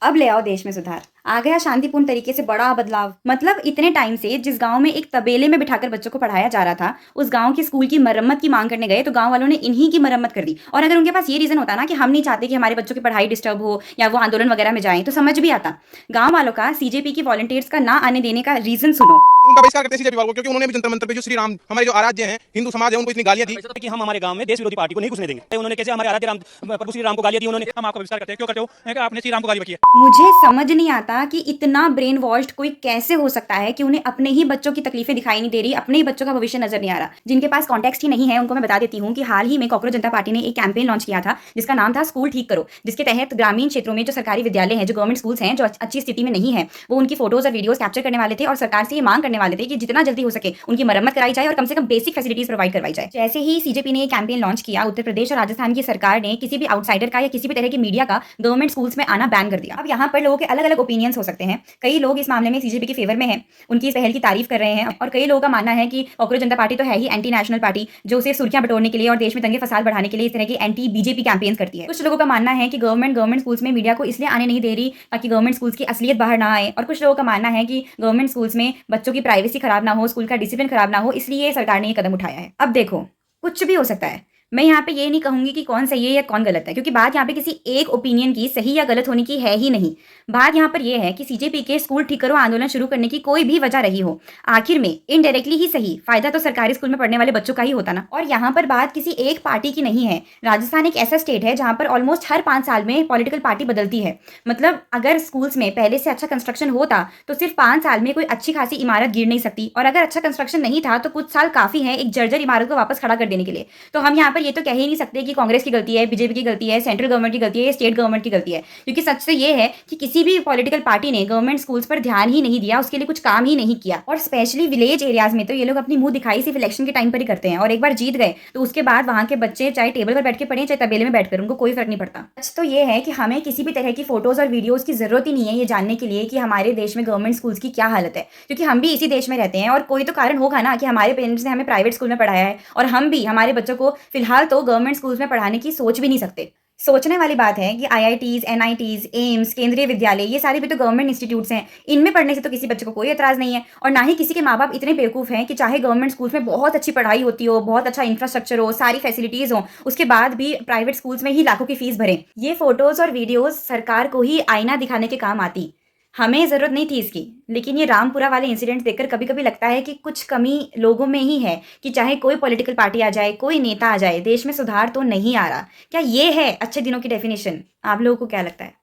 अब ले आओ देश में सुधार। आ गया शांतिपूर्ण तरीके से बड़ा बदलाव। मतलब इतने टाइम से जिस गांव में एक तबेले में बिठाकर बच्चों को पढ़ाया जा रहा था, उस गांव के स्कूल की मरम्मत की मांग करने गए तो गांव वालों ने इन्हीं की मरम्मत कर दी। और अगर उनके पास ये रीजन होता ना कि हम नहीं चाहते कि हमारे बच्चों की पढ़ाई डिस्टर्ब हो या वो आंदोलन वगैरह में जाए, तो समझ भी आता। गांव वालों का सीजेपी की वॉलंटियर्स का ना आने देने का रीजन सुनो। उनका बहिष्कार करते हैं सीजेपी वालों को, क्योंकि उन्होंने भी जंतर मंतर पे जो श्री राम हमारे जो आराध्य हैं हिंदू समाज है उनको इतनी गालियां दी कि हम हमारे गांव में देश विरोधी पार्टी को नहीं घुसने देंगे। उन्होंने कैसे हमारे आराध्य राम प्रभु श्री राम को गालियां दी। उन्होंने हम आपका बहिष्कार करते हैं। क्यों करते हो? कि आपने श्री राम को गाली बकी है। मुझे समझ नहीं आता कि इतना ब्रेन वॉश्ड कोई कैसे हो सकता है कि उन्हें अपने ही बच्चों की तकलीफें दिखाई नहीं दे रही, अपने ही बच्चों का भविष्य नजर नहीं आ रहा। जिनके पास कॉन्टेक्स्ट ही नहीं है उनको मैं बता देती हूँ कि हाल ही में कॉकरोच जनता पार्टी ने एक कैंपेन लॉन्च किया था जिसका नाम था स्कूल ठीक करो, जिसके तहत ग्रामीण क्षेत्रों में जो सरकारी विद्यालय हैं, जो गवर्नमेंट स्कूल्स हैं, जो अच्छी स्थिति में नहीं है, वो उनकी फोटोज और वीडियोज कैप्चर करने वाले थे और सरकार से ये मांग करने वाले थे कि जितना जल्दी हो सके उनकी मरम्मत कराई जाए और कम से कम बेसिक फैसिलिटीज प्रोवाइड करवाई जाए। जैसे ही सीजेपी ने ये कैंपेन लॉन्च किया, उत्तर प्रदेश और राजस्थान की सरकार ने किसी भी आउटसाइडर का या किसी भी तरह की मीडिया का गवर्नमेंट स्कूल्स में आना बैन कर दिया। अब यहाँ पर लोगों के अलग अलग ओपिनियंस हो सकते हैं। कई लोग इस मामले में सीजेपी के फेवर में हैं, उनकी इस पहल की तारीफ कर रहे हैं, और कई लोगों का मानना है कि कॉकरोच जनता पार्टी तो है ही एंटी नेशनल पार्टी, जो सिर्फ सुर्खियां बटोरने के लिए और देश में दंगे फसाद बढ़ाने के लिए इस तरह की एंटी बीजेपी कैंपेन्स करती है। कुछ लोगों का मानना है कि गवर्नमेंट स्कूल्स में मीडिया को इसलिए आने नहीं दे रही ताकि गवर्नमेंट स्कूल्स की असलियत बाहर ना आए, और कुछ लोगों का मानना है कि गवर्नमेंट स्कूल्स में बच्चों की प्राइवेसी खराब ना हो, स्कूल का डिसिप्लिन खराब ना हो, इसलिए सरकार ने ये कदम उठाया है। अब देखो, कुछ भी हो सकता है। मैं यहाँ पे ये नहीं कहूंगी कि कौन सही है या कौन गलत है, क्योंकि बात यहाँ पे किसी एक ओपिनियन की सही या गलत होने की है ही नहीं। बात यहाँ पर यह है कि सीजेपी के स्कूल ठीक करो आंदोलन शुरू करने की कोई भी वजह रही हो, आखिर में इनडायरेक्टली ही सही फायदा तो सरकारी स्कूल में पढ़ने वाले बच्चों का ही होता ना। और यहाँ पर बात किसी एक पार्टी की नहीं है। राजस्थान एक ऐसा स्टेट है जहाँ पर ऑलमोस्ट हर 5 साल में पॉलिटिकल पार्टी बदलती है। मतलब अगर स्कूल्स में पहले से अच्छा कंस्ट्रक्शन होता तो सिर्फ 5 साल में कोई अच्छी खासी इमारत गिर नहीं सकती, और अगर अच्छा कंस्ट्रक्शन नहीं था तो कुछ साल काफी है एक जर्जर इमारत को वापस खड़ा कर देने के लिए। तो हम यहाँ पर ये तो कह ही नहीं सकते कि कांग्रेस की गलती है, बीजेपी की गलती है, सेंट्रल गवर्नमेंट की गलती है, स्टेट गवर्नमेंट की गलती है, क्योंकि सच तो ये है कि किसी भी पॉलिटिकल पार्टी ने गवर्नमेंट स्कूल्स पर ध्यान ही नहीं दिया, उसके लिए कुछ काम ही नहीं किया। और स्पेशली विलेज एरियाज में तो ये लोग अपनी मुंह दिखाई सिर्फ इलेक्शन के टाइम पर ही करते हैं, और एक बार जीत गए तो उसके बाद वहां के बच्चे चाहे टेबल पर बैठ के पढ़े चाहे तबेले में बैठकर, उनको कोई फर्क नहीं पड़ता। सच तो ये है कि हमें किसी भी तरह की फोटोज और वीडियोज की जरूरत ही नहीं है ये जानने के लिए कि हमारे देश में गवर्नमेंट स्कूल्स की क्या हालत है, क्योंकि हम भी इसी देश में रहते हैं, और कोई तो कारण होगा ना कि हमारे पेरेंट्स ने हमें प्राइवेट स्कूल में पढ़ाया है, और हम भी हमारे बच्चों को फिलहाल तो गवर्नमेंट स्कूल्स में पढ़ाने की सोच भी नहीं सकते। सोचने वाली बात है कि आईआईटीज, एनआईटीज, एम्स, केंद्रीय विद्यालय, ये सारे भी तो गवर्नमेंट इंस्टीट्यूट्स हैं। इनमें पढ़ने से तो किसी बच्चे को कोई एतराज नहीं है, और ना ही किसी के माँ बाप इतने बेवकूफ़ हैं कि चाहे गवर्नमेंट स्कूल्स में बहुत अच्छी पढ़ाई होती हो, बहुत अच्छा इंफ्रास्ट्रक्चर हो, सारी फैसिलिटीज़ हो, उसके बाद भी प्राइवेट स्कूल्स में ही लाखों की फीस भरें। ये फोटोज़ और वीडियोज़ सरकार को ही आईना दिखाने के काम आती। हमें ज़रूरत नहीं थी इसकी, लेकिन ये रामपुरा वाले इंसिडेंट देखकर कभी कभी लगता है कि कुछ कमी लोगों में ही है कि चाहे कोई पॉलिटिकल पार्टी आ जाए, कोई नेता आ जाए, देश में सुधार तो नहीं आ रहा। क्या ये है अच्छे दिनों की डेफिनेशन? आप लोगों को क्या लगता है?